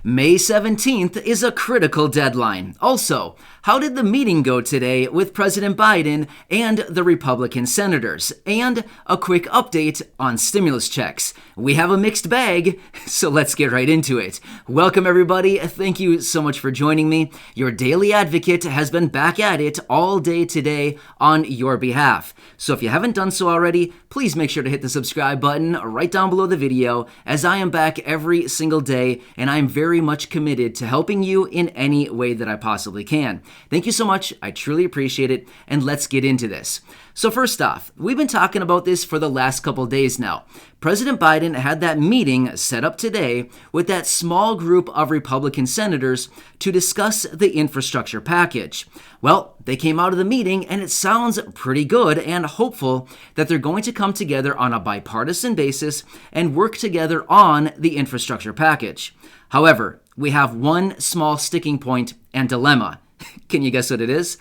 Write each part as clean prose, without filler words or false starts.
May 17th is a critical deadline. Also, how did the meeting go today with President Biden and the Republican senators? And a quick update on stimulus checks. We have a mixed bag, so let's get right into it. Welcome, everybody. Thank you so much for joining me. Your daily advocate has been back at it all day today on your behalf. So if you haven't done so already, please make sure to hit the subscribe button right down below the video, as I am back every single day, and I am very much committed to helping you in any way that I possibly can. Thank you so much. I truly appreciate it, and let's get into this. So first off, we've been talking about this for the last couple days now. President Biden had that meeting set up today with that small group of Republican senators to discuss the infrastructure package. Well, they came out of the meeting and it sounds pretty good and hopeful that they're going to come together on a bipartisan basis and work together on the infrastructure package. However, we have one small sticking point and dilemma. Can you guess what it is?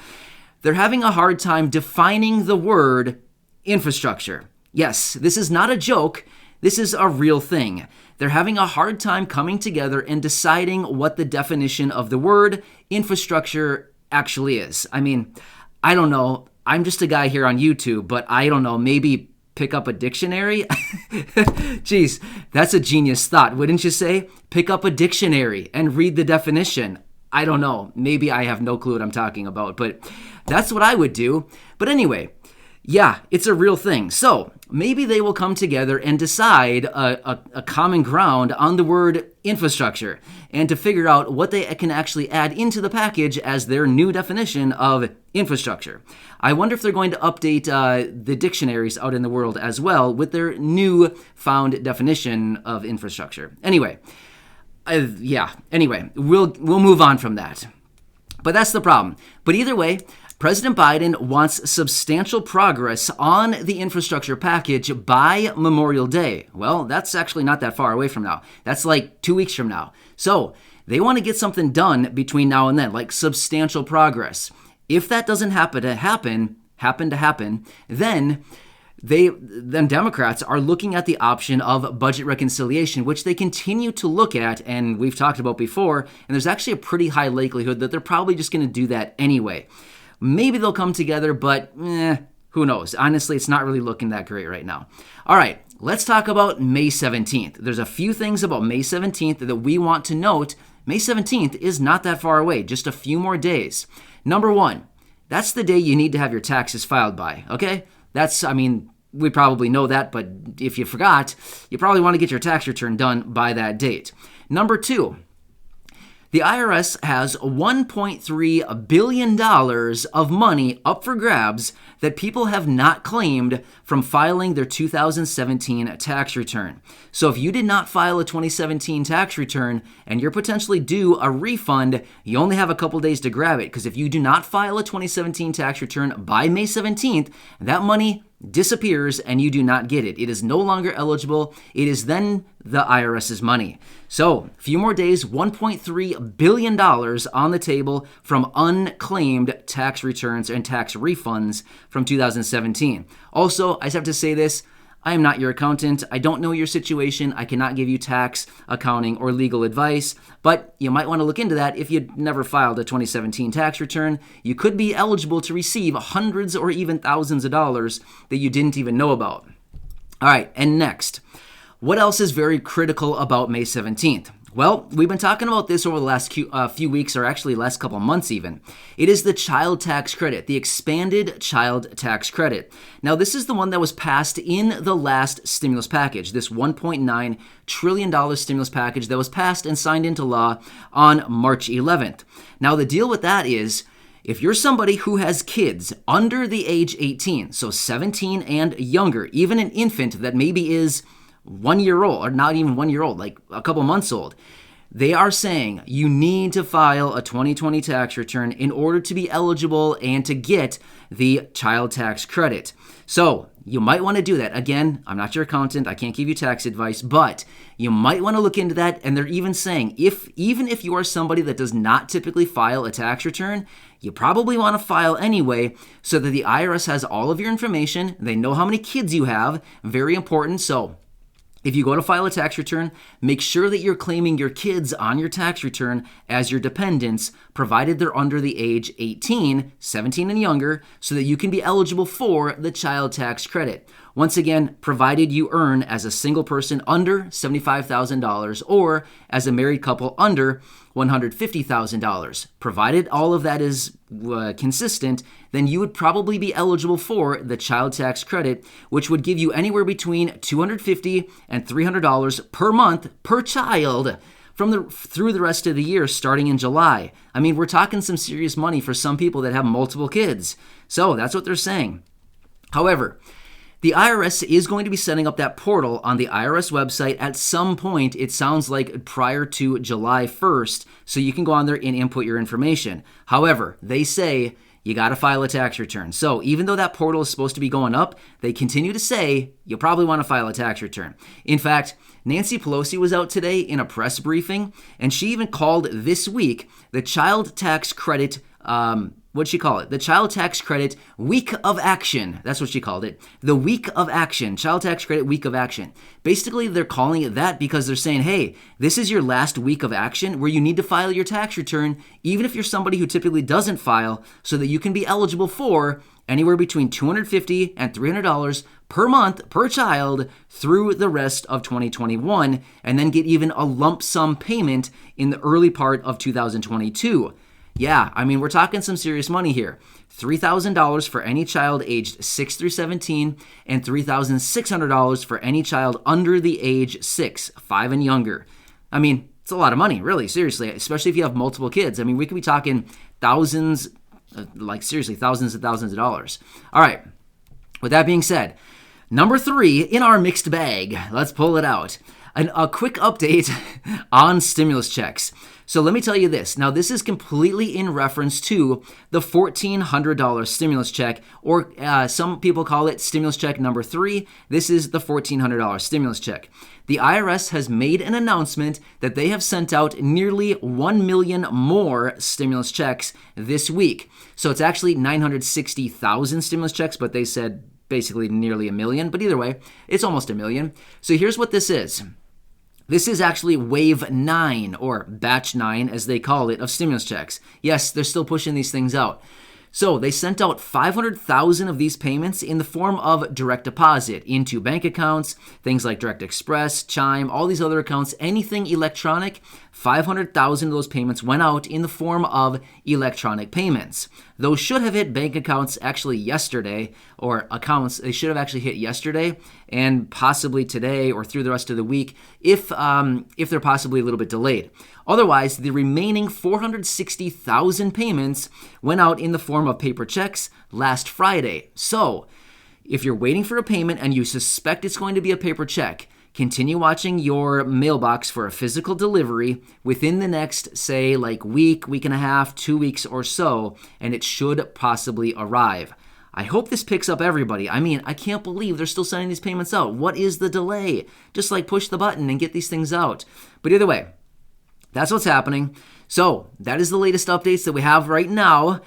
They're having a hard time defining the word infrastructure. Yes, this is not a joke. This is a real thing. They're having a hard time coming together and deciding what the definition of the word infrastructure actually is. I mean, I don't know. I'm just a guy here on YouTube, but I don't know, maybe pick up a dictionary? Jeez, that's a genius thought, wouldn't you say? Pick up a dictionary and read the definition. I don't know. Maybe I have no clue what I'm talking about, but that's what I would do. But anyway, yeah, it's a real thing. So maybe they will come together and decide a common ground on the word infrastructure and to figure out what they can actually add into the package as their new definition of infrastructure. I wonder if they're going to update the dictionaries out in the world as well with their new found definition of infrastructure. Anyway, we'll move on from that. But that's the problem. But either way, President Biden wants substantial progress on the infrastructure package by Memorial Day. Well, that's actually not that far away from now. That's like 2 weeks from now. So they want to get something done between now and then, like substantial progress. If that doesn't happen, then Democrats are looking at the option of budget reconciliation, which they continue to look at, and we've talked about before, and there's actually a pretty high likelihood that they're probably just going to do that anyway. Maybe they'll come together, but who knows? Honestly, it's not really looking that great right now. All right, let's talk about May 17th. There's a few things about May 17th that we want to note. May 17th is not that far away, just a few more days. Number one, that's the day you need to have your taxes filed by, okay? We probably know that, but if you forgot, you probably want to get your tax return done by that date. Number two, the IRS has $1.3 billion of money up for grabs that people have not claimed from filing their 2017 tax return. So if you did not file a 2017 tax return and you're potentially due a refund, you only have a couple days to grab it, because if you do not file a 2017 tax return by May 17th, that money disappears and you do not get it. It is no longer eligible. It is then the IRS's money. So, a few more days, $1.3 billion on the table from unclaimed tax returns and tax refunds from 2017. Also, I just have to say this. I am not your accountant. I don't know your situation. I cannot give you tax, accounting, or legal advice, but you might want to look into that. If you never filed a 2017 tax return, you could be eligible to receive hundreds or even thousands of dollars that you didn't even know about. All right, and next, what else is very critical about May 17th? Well, we've been talking about this over the last few weeks, or actually last couple months even. It is the child tax credit, the expanded child tax credit. Now, this is the one that was passed in the last stimulus package, this $1.9 trillion stimulus package that was passed and signed into law on March 11th. Now, the deal with that is, if you're somebody who has kids under the age 18, so 17 and younger, even an infant that maybe is 1 year old, or not even 1 year old, like a couple months old, they are saying you need to file a 2020 tax return in order to be eligible and to get the child tax credit. So you might want to do that. Again, I'm not your accountant. I can't give you tax advice, but you might want to look into that. And they're even saying even if you are somebody that does not typically file a tax return, you probably want to file anyway so that the IRS has all of your information. They know how many kids you have. Very important. So If you go to file a tax return, make sure that you're claiming your kids on your tax return as your dependents, provided they're under the age 18, 17 and younger, so that you can be eligible for the child tax credit. Once again, provided you earn as a single person under $75,000 or as a married couple under $150,000. Provided all of that is consistent, then you would probably be eligible for the child tax credit, which would give you anywhere between $250 and $300 per month per child through the rest of the year starting in July. I mean, we're talking some serious money for some people that have multiple kids. So that's what they're saying. However, the IRS is going to be setting up that portal on the IRS website at some point, it sounds like prior to July 1st, so you can go on there and input your information. However, they say you got to file a tax return. So even though that portal is supposed to be going up, they continue to say you'll probably want to file a tax return. In fact, Nancy Pelosi was out today in a press briefing, and she even called this week the child tax credit what'd she call it? The Child Tax Credit Week of Action. That's what she called it. The Week of Action. Child Tax Credit Week of Action. Basically, they're calling it that because they're saying, hey, this is your last week of action where you need to file your tax return, even if you're somebody who typically doesn't file, so that you can be eligible for anywhere between $250 and $300 per month per child through the rest of 2021, and then get even a lump sum payment in the early part of 2022. Yeah, I mean, we're talking some serious money here. $3,000 for any child aged 6 through 17 and $3,600 for any child under the age 6, 5 and younger. I mean, it's a lot of money, really, seriously, especially if you have multiple kids. I mean, we could be talking thousands, seriously, thousands and thousands of dollars. All right, with that being said, number 3 in our mixed bag, let's pull it out. A quick update on stimulus checks. So let me tell you this. Now, this is completely in reference to the $1,400 stimulus check, or some people call it stimulus check number 3. This is the $1,400 stimulus check. The IRS has made an announcement that they have sent out nearly 1 million more stimulus checks this week. So it's actually 960,000 stimulus checks, but they said basically nearly a million. But either way, it's almost a million. So here's what this is. This is actually wave 9, or batch 9 as they call it, of stimulus checks. Yes, they're still pushing these things out. So they sent out 500,000 of these payments in the form of direct deposit into bank accounts, things like Direct Express, Chime, all these other accounts, anything electronic. 500,000 of those payments went out in the form of electronic payments. Those should have hit bank accounts actually yesterday, or accounts, they should have actually hit yesterday and possibly today or through the rest of the week if they're possibly a little bit delayed. Otherwise, the remaining 460,000 payments went out in the form of paper checks last Friday. So, if you're waiting for a payment and you suspect it's going to be a paper check, continue watching your mailbox for a physical delivery within the next, say, week and a half, 2 weeks or so, and it should possibly arrive. I hope this picks up everybody. I mean, I can't believe they're still sending these payments out. What is the delay? Just push the button and get these things out. But either way, that's what's happening. So that is the latest updates that we have right now.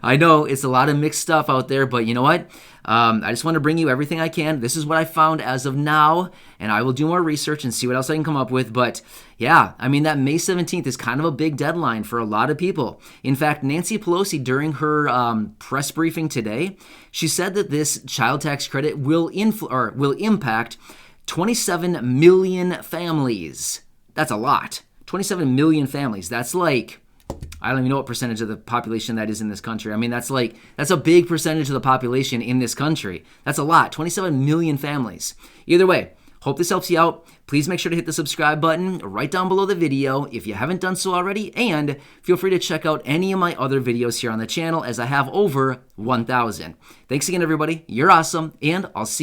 I know it's a lot of mixed stuff out there, but you know what? I just want to bring you everything I can. This is what I found as of now, and I will do more research and see what else I can come up with. But yeah, I mean, that May 17th is kind of a big deadline for a lot of people. In fact, Nancy Pelosi, during her press briefing today, she said that this child tax credit will impact 27 million families. That's a lot. 27 million families. That's I don't even know what percentage of the population that is in this country. I mean, that's a big percentage of the population in this country. That's a lot. 27 million families. Either way, hope this helps you out. Please make sure to hit the subscribe button right down below the video if you haven't done so already, and feel free to check out any of my other videos here on the channel, as I have over 1,000. Thanks again, everybody. You're awesome, and I'll see you